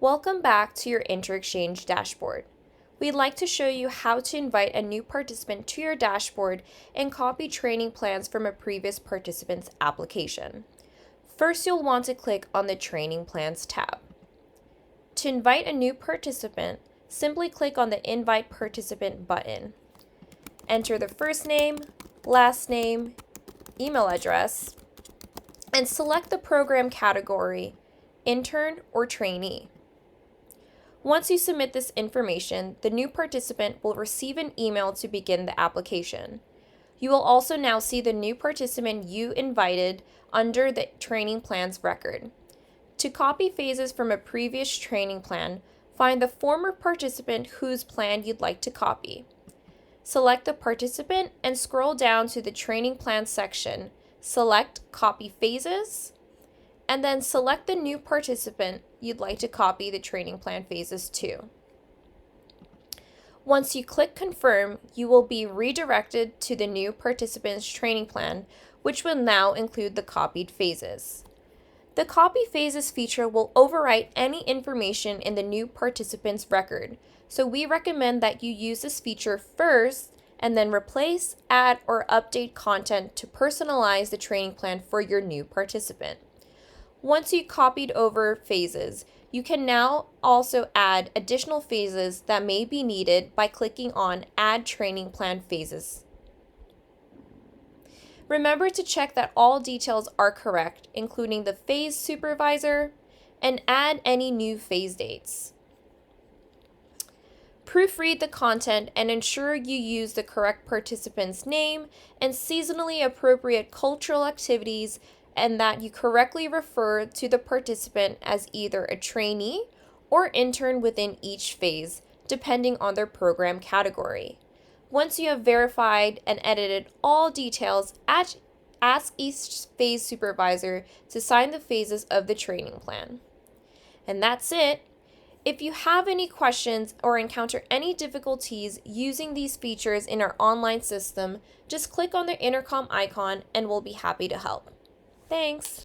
Welcome back to your InterExchange dashboard. We'd like to show you how to invite a new participant to your dashboard and copy training plans from a previous participant's application. First, you'll want to click on the Training Plans tab. To invite a new participant, simply click on the Invite Participant button. Enter the first name, last name, email address, and select the program category, Intern or Trainee. Once you submit this information, the new participant will receive an email to begin the application. You will also now see the new participant you invited under the training plans record. To copy phases from a previous training plan, find the former participant whose plan you'd like to copy. Select the participant and scroll down to the training plan section. Select Copy Phases, and then select the new participant you'd like to copy the training plan phases to. Once you click Confirm, you will be redirected to the new participant's training plan, which will now include the copied phases. The Copy Phases feature will overwrite any information in the new participant's record, so we recommend that you use this feature first and then replace, add, or update content to personalize the training plan for your new participant. Once you copied over phases, you can now also add additional phases that may be needed by clicking on Add Training Plan Phases. Remember to check that all details are correct, including the phase supervisor, and add any new phase dates. Proofread the content and ensure you use the correct participant's name and seasonally appropriate cultural activities, and that you correctly refer to the participant as either a trainee or intern within each phase, depending on their program category. Once you have verified and edited all details, ask each phase supervisor to sign the phases of the training plan. And that's it. If you have any questions or encounter any difficulties using these features in our online system, just click on the intercom icon and we'll be happy to help. Thanks.